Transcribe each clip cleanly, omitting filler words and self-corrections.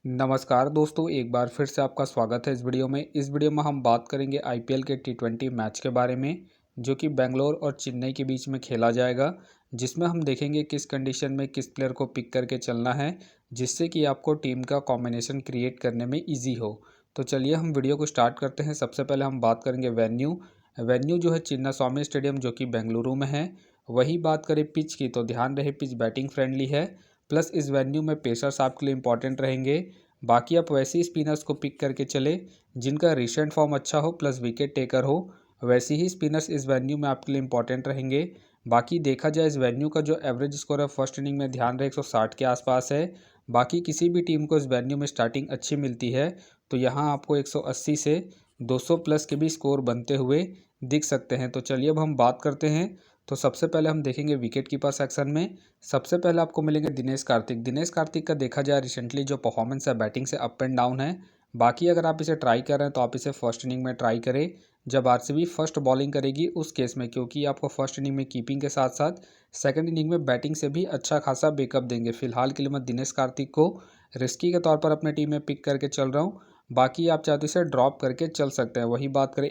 नमस्कार दोस्तों, एक बार फिर से आपका स्वागत है इस वीडियो में हम बात करेंगे आईपीएल के टी20 मैच के बारे में, जो कि बेंगलोर और चेन्नई के बीच में खेला जाएगा। जिसमें हम देखेंगे किस कंडीशन में किस प्लेयर को पिक करके चलना है, जिससे कि आपको टीम का कॉम्बिनेशन क्रिएट करने में ईजी हो। तो चलिए हम वीडियो को स्टार्ट करते हैं। सबसे पहले हम बात करेंगे वेन्यू जो है चिन्नास्वामी स्टेडियम, जो कि बेंगलुरु में है। वही बात करें पिच की, तो ध्यान रहे पिच बैटिंग फ्रेंडली है, प्लस इस वेन्यू में पेसर्स आपके लिए इंपॉर्टेंट रहेंगे। बाकी आप वैसे ही स्पिनर्स को पिक करके चले जिनका रिसेंट फॉर्म अच्छा हो प्लस विकेट टेकर हो। वैसे ही स्पिनर्स इस वेन्यू में आपके लिए इंपॉर्टेंट रहेंगे। बाकी देखा जाए इस वेन्यू का जो एवरेज स्कोर है फर्स्ट इनिंग में ध्यान रहे 160 के आसपास है। बाकी किसी भी टीम को इस वेन्यू में स्टार्टिंग अच्छी मिलती है तो यहाँ आपको 180 से 200 प्लस के भी स्कोर बनते हुए दिख सकते हैं। तो चलिए अब हम बात करते हैं। तो सबसे पहले हम देखेंगे विकेट कीपर सेक्शन में। सबसे पहले आपको मिलेंगे दिनेश कार्तिक का देखा जाए रिसेंटली जो परफॉर्मेंस है बैटिंग से अप एंड डाउन है। बाकी अगर आप इसे ट्राई कर रहे हैं तो आप इसे फर्स्ट इनिंग में ट्राई करें जब आरसीबी फर्स्ट बॉलिंग करेगी उस केस में, क्योंकि आपको फर्स्ट इनिंग में कीपिंग के साथ साथ सेकंड इनिंग में बैटिंग से भी अच्छा खासा बैकअप देंगे। फिलहाल के लिए मैं दिनेश कार्तिक को रिस्की के तौर पर अपने टीम में पिक करके चल रहा हूँ। बाकी आप चाहे तो इसे ड्रॉप करके चल सकते हैं। वही बात करें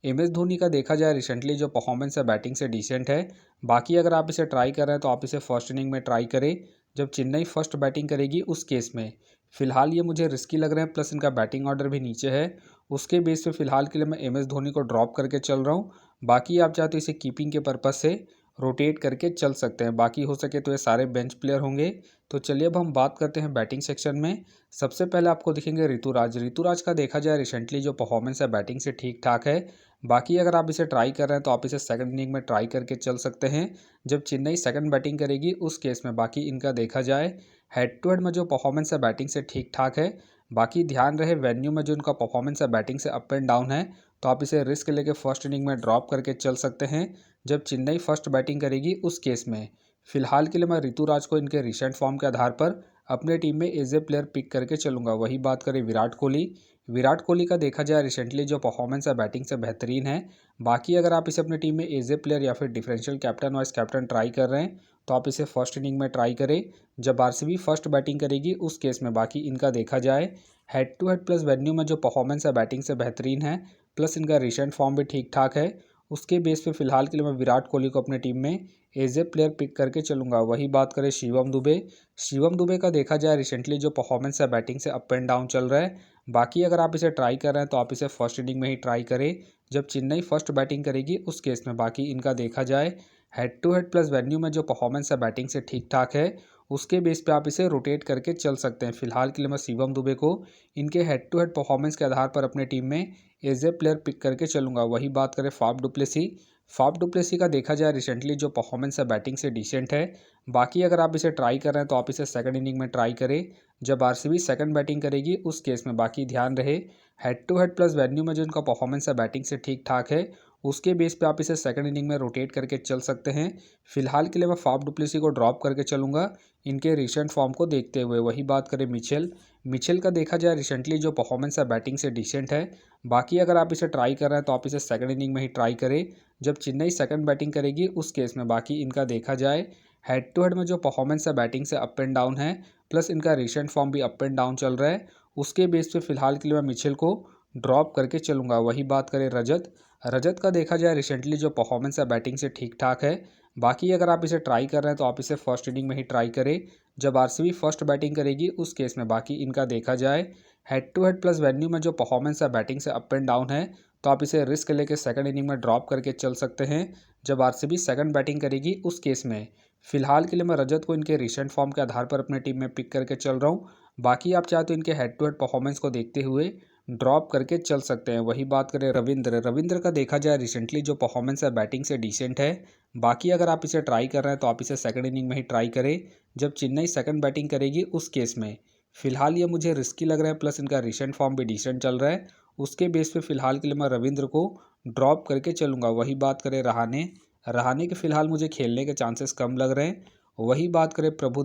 एम एस धोनी का देखा जाए रिसेंटली जो परफॉर्मेंस है बैटिंग से डिसेंट है। बाकी अगर आप इसे ट्राई कर रहे हैं तो आप इसे फर्स्ट इनिंग में ट्राई करें जब चेन्नई फर्स्ट बैटिंग करेगी उस केस में। फिलहाल ये मुझे रिस्की लग रहे हैं, प्लस इनका बैटिंग ऑर्डर भी नीचे है। उसके बेस पे फिलहाल के लिए मैं एम एस धोनी को ड्रॉप करके चल रहा हूँ। बाकी आप चाहे तो इसे कीपिंग के पर्पज़ से रोटेट करके चल सकते हैं। बाकी हो सके तो ये सारे बेंच प्लेयर होंगे। तो चलिए अब हम बात करते हैं बैटिंग सेक्शन में। सबसे पहले आपको दिखेंगे ऋतुराज का देखा जाए रिसेंटली जो परफॉर्मेंस है बैटिंग से ठीक ठाक है। बाकी अगर आप इसे ट्राई कर रहे हैं तो आप इसे सेकंड इनिंग में ट्राई करके चल सकते हैं जब चेन्नई सेकंड बैटिंग करेगी उस केस में। बाकी इनका देखा जाए हेड टू हेड में जो परफॉर्मेंस है बैटिंग से ठीक ठाक है। बाकी ध्यान रहे वेन्यू में जो इनका परफॉर्मेंस है बैटिंग से अप एंड डाउन है, तो आप इसे रिस्क लेके फर्स्ट इनिंग में ड्रॉप करके चल सकते हैं जब चेन्नई फर्स्ट बैटिंग करेगी उस केस में। फिलहाल के लिए मैं ऋतुराज को इनके रिसेंट फॉर्म के आधार पर अपने टीम में एज ए प्लेयर पिक करके चलूंगा। वही बात करें विराट कोहली का देखा जाए रिसेंटली जो परफॉर्मेंस है बैटिंग से बेहतरीन है। बाकी अगर आप इसे अपनी टीम में एज ए प्लेयर या फिर differential captain vice captain try कर रहे हैं तो आप इसे फर्स्ट इनिंग में ट्राई करें जब आरसीबी फर्स्ट बैटिंग करेगी उस केस में। बाकी इनका देखा जाए head to head plus venue में जो परफॉर्मेंस है बैटिंग से बेहतरीन है, प्लस इनका रिसेंट फॉर्म भी ठीक ठाक है। उसके बेस पे फिलहाल के लिए मैं विराट कोहली को अपने टीम में एज ए प्लेयर पिक करके चलूंगा। वही बात करें शिवम दुबे का देखा जाए रिसेंटली जो परफॉर्मेंस है बैटिंग से अप एंड डाउन चल रहा है। बाकी अगर आप इसे ट्राई कर रहे हैं तो आप इसे फर्स्ट इनिंग में ही ट्राई करें जब चेन्नई फर्स्ट बैटिंग करेगी उस केस में। बाकी इनका देखा जाए head to head plus venue में जो परफॉर्मेंस है बैटिंग से ठीक ठाक है, उसके बेस पे आप इसे रोटेट करके चल सकते हैं। फिलहाल के लिए मैं शिवम दुबे को इनके हेड टू हेड परफॉर्मेंस के आधार पर अपने टीम में एज ए प्लेयर पिक करके चलूंगा। वही बात करें फाफ डुप्लेसी का देखा जाए रिसेंटली जो परफॉर्मेंस है बैटिंग से डिसेंट है। बाकी अगर आप इसे ट्राई कर रहे हैं तो आप इसे सेकंड इनिंग में ट्राई करें जब आरसीबी सेकंड बैटिंग करेगी उस केस में। बाकी ध्यान रहे head to head plus venue में जो इनका परफॉर्मेंस है बैटिंग से ठीक ठाक है, उसके बेस पे आप इसे सेकंड इनिंग में रोटेट करके चल सकते हैं। फिलहाल के लिए मैं फाफ डुप्लेसी को ड्रॉप करके चलूंगा इनके रिसेंट फॉर्म को देखते हुए। वही बात करें मिचेल का देखा जाए रिसेंटली जो परफॉर्मेंस है बैटिंग से डिसेंट है। बाकी अगर आप इसे ट्राई कर रहे हैं तो आप इसे सेकंड इनिंग में ही ट्राई करें जब चेन्नई सेकंड बैटिंग करेगी उस केस में। बाकी इनका देखा जाए हेड टू हेड में जो परफॉर्मेंस है बैटिंग से अप एंड डाउन है, प्लस इनका रिसेंट फॉर्म भी अप एंड डाउन चल रहा है। उसके बेस पे फिलहाल के लिए मैं मिचेल को ड्रॉप करके चलूंगा। वही बात करें रजत का देखा जाए रिसेंटली जो परफॉर्मेंस है बैटिंग से ठीक ठाक है। बाकी अगर आप इसे ट्राई कर रहे हैं तो आप इसे फर्स्ट इनिंग में ही ट्राई करें जब आरसीबी फर्स्ट बैटिंग करेगी उस केस में। बाकी इनका देखा जाए head to head plus venue में जो परफॉर्मेंस है बैटिंग से अप एंड डाउन है, तो आप इसे रिस्क लेके सेकंड इनिंग में ड्रॉप करके चल सकते हैं जब आरसीबी सेकंड बैटिंग करेगी उस केस में। फिलहाल के लिए मैं रजत को इनके रिसेंट फॉर्म के आधार पर अपने टीम में पिक करके चल रहा हूँ। बाकी आप चाहे तो इनके हेड टू हेड परफॉर्मेंस को देखते हुए ड्रॉप करके चल सकते हैं। वही बात करें रविंद्र का देखा जाए रिसेंटली जो परफॉर्मेंस है बैटिंग से डिसेंट है। बाकी अगर आप इसे ट्राई कर रहे हैं तो आप इसे सेकंड इनिंग में ही ट्राई करें जब चेन्नई सेकंड बैटिंग करेगी उस केस में। फिलहाल ये मुझे रिस्की लग रहा है, प्लस इनका रिसेंट फॉर्म भी डिसेंट चल रहा है। उसके बेस पे फिलहाल के लिए मैं रविंद्र को ड्रॉप करके चलूंगा। वही बात करें रहाने के फिलहाल मुझे खेलने के चांसेस कम लग रहे हैं। वही बात करें प्रभु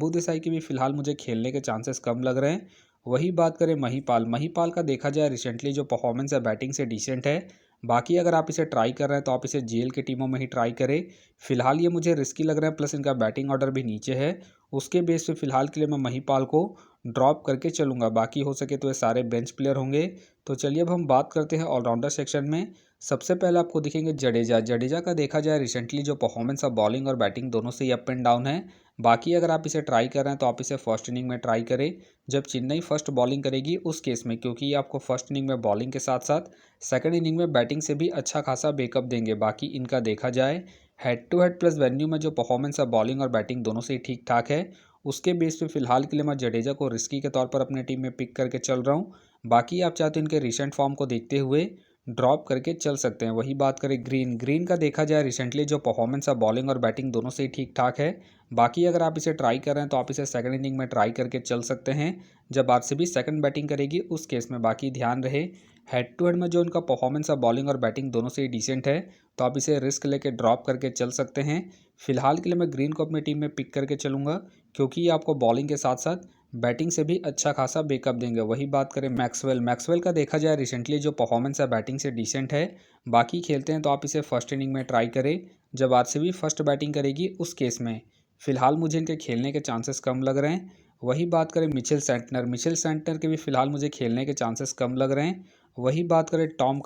देसाई के भी फिलहाल मुझे खेलने के चांसेस कम लग रहे हैं। वही बात करें महिपाल का देखा जाए रिसेंटली जो परफॉर्मेंस है बैटिंग से डिसेंट है। बाकी अगर आप इसे ट्राई कर रहे हैं तो आप इसे जीएल की टीमों में ही ट्राई करें। फिलहाल ये मुझे रिस्की लग रहा है, प्लस इनका बैटिंग ऑर्डर भी नीचे है। उसके बेस पे फिलहाल के लिए मैं महिपाल को ड्रॉप करके चलूँगा। बाकी हो सके तो ये सारे बेंच प्लेयर होंगे। तो चलिए अब हम बात करते हैं ऑलराउंडर सेक्शन में। सबसे पहले आपको दिखेंगे जडेजा। जडेजा का देखा जाए रिसेंटली जो परफॉर्मेंस है बॉलिंग और बैटिंग दोनों से ही अप एंड डाउन है। बाकी अगर आप इसे ट्राई कर रहे हैं तो आप इसे फर्स्ट इनिंग में ट्राई करें जब चेन्नई फर्स्ट बॉलिंग करेगी उस केस में, क्योंकि ये आपको फर्स्ट इनिंग में बॉलिंग के साथ साथ सेकंड इनिंग में बैटिंग से भी अच्छा खासा बैकअप देंगे। बाकी इनका देखा जाए head to head plus venue में जो परफॉर्मेंस है बॉलिंग और बैटिंग दोनों से ही ठीक ठाक है। उसके बेस पे फिलहाल के लिए मैं जडेजा को रिस्की के तौर पर अपने टीम में पिक करके चल रहा हूँ। बाकी आप चाहते हो इनके रिसेंट फॉर्म को देखते हुए ड्रॉप करके चल सकते हैं। वही बात करें ग्रीन का देखा जाए रिसेंटली जो परफॉर्मेंस है बॉलिंग और बैटिंग दोनों से ही ठीक ठाक है। बाकी अगर आप इसे ट्राई कर रहे हैं तो आप इसे सेकंड इनिंग में ट्राई करके चल सकते हैं जब आरसीबी सेकंड बैटिंग करेगी उस केस में। बाकी ध्यान रहे हेड टू हेड में जो उनका परफॉर्मेंस है बॉलिंग और बैटिंग दोनों से ही डिसेंट है, तो आप इसे रिस्क लेके ड्रॉप करके चल सकते हैं। फिलहाल के लिए मैं ग्रीन को अपनी टीम में पिक करके चलूँगा, क्योंकि ये आपको बॉलिंग के साथ साथ बैटिंग से भी अच्छा खासा बैकअप देंगे। वही बात करें मैक्सवेल का देखा जाए रिसेंटली जो परफॉर्मेंस है बैटिंग से डिसेंट है। बाकी खेलते हैं तो आप इसे फर्स्ट इनिंग में ट्राई करें जब आरसीबी फर्स्ट बैटिंग करेगी उस केस में। फिलहाल मुझे इनके खेलने के चांसेस कम लग रहे हैं। वही बात करें मिचेल सेंटनर के भी फिलहाल मुझे खेलने के चांसेस कम लग रहे हैं। वही बात करें टॉम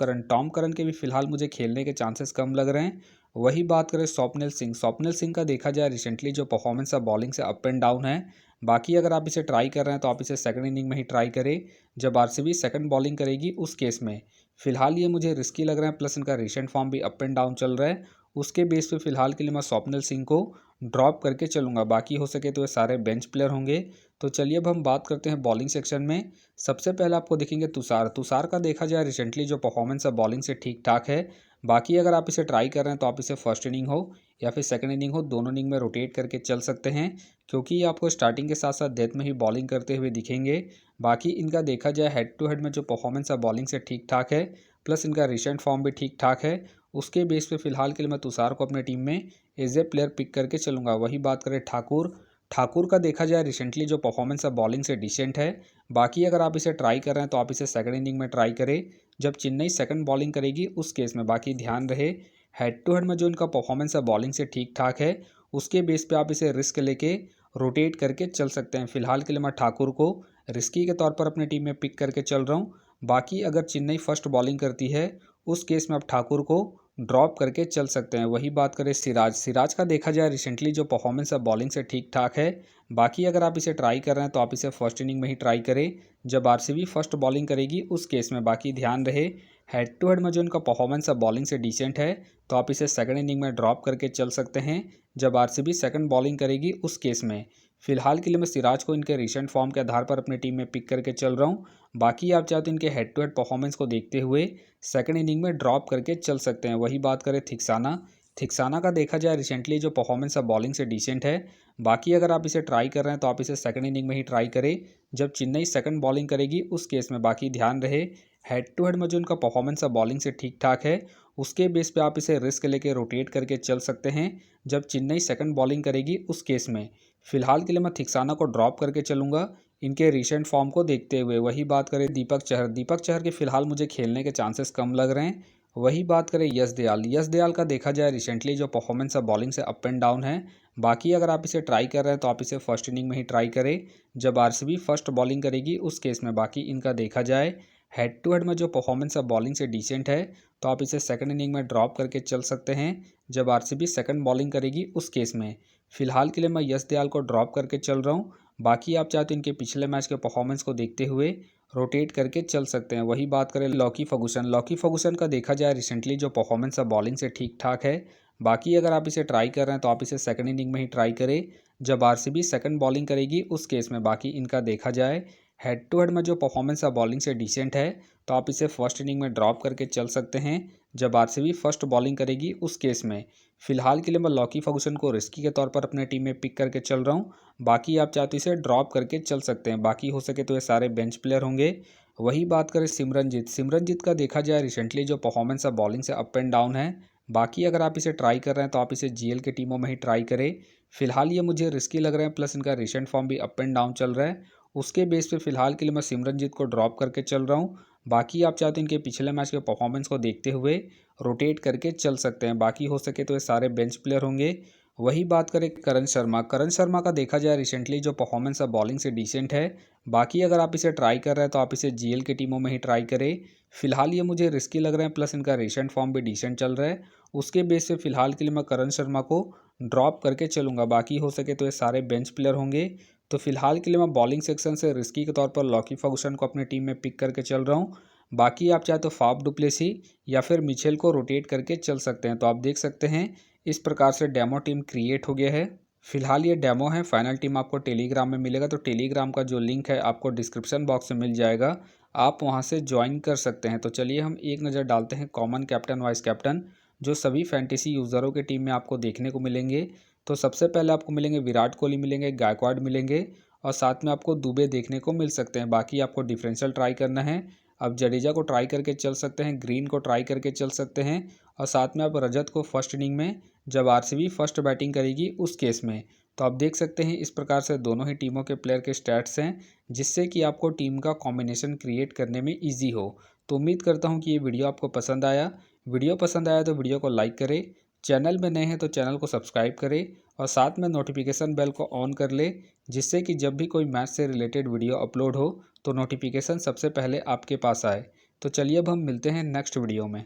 करन के भी फिलहाल मुझे खेलने के चांसेस कम लग रहे हैं। वही बात करें स्वप्निल सिंह का देखा जाए रिसेंटली जो परफॉर्मेंस है बॉलिंग से अप एंड डाउन है। बाकी अगर आप इसे ट्राई कर रहे हैं तो आप इसे सेकंड इनिंग में ही ट्राई करें जब आरसीबी सेकंड बॉलिंग करेगी उस केस में। फिलहाल ये मुझे रिस्की लग रहा है, प्लस इनका रिसेंट फॉर्म भी अप एंड डाउन चल रहा है। उसके बेस पे फिलहाल के लिए मैं स्वप्निल सिंह को ड्रॉप करके चलूँगा। बाकी हो सके तो ये सारे बेंच प्लेयर होंगे। तो चलिए अब हम बात करते हैं बॉलिंग सेक्शन में। सबसे पहले आपको दिखेंगे तुषार का देखा जाए रिसेंटली जो परफॉर्मेंस है बॉलिंग से ठीक ठाक है। बाकी अगर आप इसे ट्राई कर रहे हैं तो आप इसे फर्स्ट इनिंग हो या फिर सेकंड इनिंग हो, दोनों इनिंग में रोटेट करके चल सकते हैं, क्योंकि ये आपको स्टार्टिंग के साथ साथ डेथ में ही बॉलिंग करते हुए दिखेंगे। बाकी इनका देखा जाए हेड टू हेड में जो परफॉर्मेंस है बॉलिंग से ठीक ठाक है, प्लस इनका रिसेंट फॉर्म भी ठीक ठाक है। उसके बेस पे फिलहाल के लिए मैं तुषार को अपने टीम में एज ए प्लेयर पिक करके चलूँगा। वही बात करें ठाकुर का देखा जाए रिसेंटली जो परफॉर्मेंस है बॉलिंग से डिसेंट है। बाकी अगर आप इसे ट्राई कर रहे हैं तो आप इसे सेकंड इनिंग में ट्राई करें जब चेन्नई सेकंड बॉलिंग करेगी उस केस में। बाकी ध्यान रहे हेड टू हेड में जो इनका परफॉर्मेंस है बॉलिंग से ठीक ठाक है, उसके बेस पे आप इसे रिस्क लेके रोटेट करके चल सकते हैं। फिलहाल के लिए मैं ठाकुर को रिस्की के तौर पर अपनी टीम में पिक करके चल रहा हूँ। बाकी अगर चेन्नई फर्स्ट बॉलिंग करती है उस केस में आप ठाकुर को ड्रॉप करके चल सकते हैं। वही बात करें सिराज का देखा जाए रिसेंटली जो परफॉर्मेंस है बॉलिंग से ठीक ठाक है। बाकी अगर आप इसे ट्राई कर रहे हैं तो आप इसे फर्स्ट इनिंग में ही ट्राई करें जब आरसीबी फर्स्ट बॉलिंग करेगी उस केस में। बाकी ध्यान रहे हेड टू हेड में जो इनका परफॉर्मेंस है बॉलिंग से डिसेंट है, तो आप इसे सेकंड इनिंग में ड्रॉप करके चल सकते हैं जब आरसीबी सेकंड बॉलिंग करेगी उस केस में। फिलहाल के लिए मैं सिराज को इनके रिसेंट फॉर्म के आधार पर अपनी टीम में पिक करके चल रहा हूँ। बाकी आप चाहते हैं इनके हेड टू हेड परफॉर्मेंस को देखते हुए सेकंड इनिंग में ड्रॉप करके चल सकते हैं। वही बात करें थिक्साना का देखा जाए रिसेंटली जो परफॉर्मेंस है बॉलिंग से डिसेंट है। बाकी अगर आप इसे ट्राई कर रहे हैं तो आप इसे सेकंड इनिंग में ही ट्राई करें जब चेन्नई सेकंड बॉलिंग करेगी उस केस में। बाकी ध्यान रहे हेड टू हेड में जो उनका परफॉर्मेंस है बॉलिंग से ठीक ठाक है, उसके बेस पे आप इसे रिस्क लेके रोटेट करके चल सकते हैं जब चेन्नई सेकंड बॉलिंग करेगी उस केस में। फिलहाल के लिए मैं थिक्साना को ड्रॉप करके चलूँगा इनके रिसेंट फॉर्म को देखते हुए। वही बात करें दीपक चहर के फिलहाल मुझे खेलने के चांसेस कम लग रहे हैं। वही बात करें यश दयाल का देखा जाए रिसेंटली जो परफॉर्मेंस है बॉलिंग से अप एंड डाउन है। बाकी अगर आप इसे ट्राई कर रहे हैं तो आप इसे फर्स्ट इनिंग में ही ट्राई करें जब आरसीबी फर्स्ट बॉलिंग करेगी उस केस में। बाकी इनका देखा जाए हेड टू हेड में जो परफॉर्मेंस है बॉलिंग से डिसेंट है, तो आप इसे सेकंड इनिंग में ड्रॉप करके चल सकते हैं जब आरसीबी सेकंड बॉलिंग करेगी उस केस में। फिलहाल के लिए मैं यश दयाल को ड्रॉप करके चल रहा हूँ। बाकी आप चाहते हैं इनके पिछले मैच के परफॉर्मेंस को देखते हुए रोटेट करके चल सकते हैं। वही बात करें लॉकी फर्गूसन का देखा जाए रिसेंटली जो परफॉर्मेंस है बॉलिंग से ठीक ठाक है। बाकी अगर आप इसे ट्राई कर रहे हैं तो आप इसे सेकंड इनिंग में ही ट्राई करें जब आरसीबी सेकंड बॉलिंग करेगी उस केस में। बाकी इनका देखा जाए हेड टू हेड में जो परफॉर्मेंस है बॉलिंग से डिसेंट है, तो आप इसे फर्स्ट इनिंग में ड्रॉप करके चल सकते हैं जब आरसीबी फर्स्ट बॉलिंग करेगी उस केस में। फिलहाल के लिए मैं लॉकी फर्गूसन को रिस्की के तौर पर अपने टीम में पिक करके चल रहा हूँ। बाकी आप चाहते इसे ड्रॉप करके चल सकते हैं। बाकी हो सके तो ये सारे बेंच प्लेयर होंगे। वही बात करें सिमरनजीत का देखा जाए रिसेंटली जो परफॉर्मेंस है बॉलिंग से अप एंड डाउन है। बाकी अगर आप इसे ट्राई कर रहे हैं तो आप इसे जीएल की टीमों में ही ट्राई करें। फिलहाल ये मुझे रिस्की लग रहे हैं, प्लस इनका रिसेंट फॉर्म भी अप एंड डाउन चल रहा है। उसके बेस पे फिलहाल के लिए मैं सिमरनजीत को ड्रॉप करके चल रहा हूँ। बाकी आप चाहे तो इनके पिछले मैच के परफॉर्मेंस को देखते हुए रोटेट करके चल सकते हैं। बाकी हो सके तो ये सारे बेंच प्लेयर होंगे। वही बात करें करण शर्मा का देखा जाए रिसेंटली जो परफॉर्मेंस है बॉलिंग से डिसेंट है। बाकी अगर आप इसे ट्राई कर रहे हैं तो आप इसे जीएल की टीमों में ही ट्राई करें। फिलहाल ये मुझे रिस्की लग रहे हैं, प्लस इनका रिसेंट फॉर्म भी डिसेंट चल रहा है। उसके बेस से फिलहाल के लिए मैं करण शर्मा को ड्रॉप करके चलूँगा। बाकी हो सके तो ये सारे बेंच प्लेयर होंगे। तो फिलहाल के लिए मैं बॉलिंग सेक्शन से रिस्की के तौर पर लॉकी फर्गुसन को अपनी टीम में पिक करके चल रहा हूँ। बाकी आप चाहे तो फाफ डुप्लेसी या फिर मिचेल को रोटेट करके चल सकते हैं। तो आप देख सकते हैं इस प्रकार से डेमो टीम क्रिएट हो गया है। फिलहाल ये डेमो है, फाइनल टीम आपको टेलीग्राम में मिलेगा। तो टेलीग्राम का जो लिंक है आपको डिस्क्रिप्शन बॉक्स में मिल जाएगा, आप वहां से ज्वाइन कर सकते हैं। तो चलिए हम एक नज़र डालते हैं कॉमन कैप्टन वाइस कैप्टन जो सभी फैंटेसी यूज़रों की टीम में आपको देखने को मिलेंगे। तो सबसे पहले आपको मिलेंगे विराट कोहली मिलेंगे, गायकवाड मिलेंगे और साथ में आपको दुबे देखने को मिल सकते हैं। बाकी आपको डिफरेंशियल ट्राई करना है। आप जडेजा को ट्राई करके चल सकते हैं, ग्रीन को ट्राई करके चल सकते हैं और साथ में आप रजत को फर्स्ट इनिंग में जब आरसीबी फर्स्ट बैटिंग करेगी उस केस में। तो आप देख सकते हैं इस प्रकार से दोनों ही टीमों के प्लेयर के स्टैट्स हैं, जिससे कि आपको टीम का कॉम्बिनेशन क्रिएट करने में ईजी हो। तो उम्मीद करता हूँ कि ये वीडियो आपको पसंद आया। वीडियो पसंद आया तो वीडियो को लाइक करें, चैनल में नए हैं तो चैनल को सब्सक्राइब करें और साथ में नोटिफिकेशन बेल को ऑन कर ले, जिससे कि जब भी कोई मैच से रिलेटेड वीडियो अपलोड हो तो नोटिफिकेशन सबसे पहले आपके पास आए। तो चलिए अब हम मिलते हैं नेक्स्ट वीडियो में।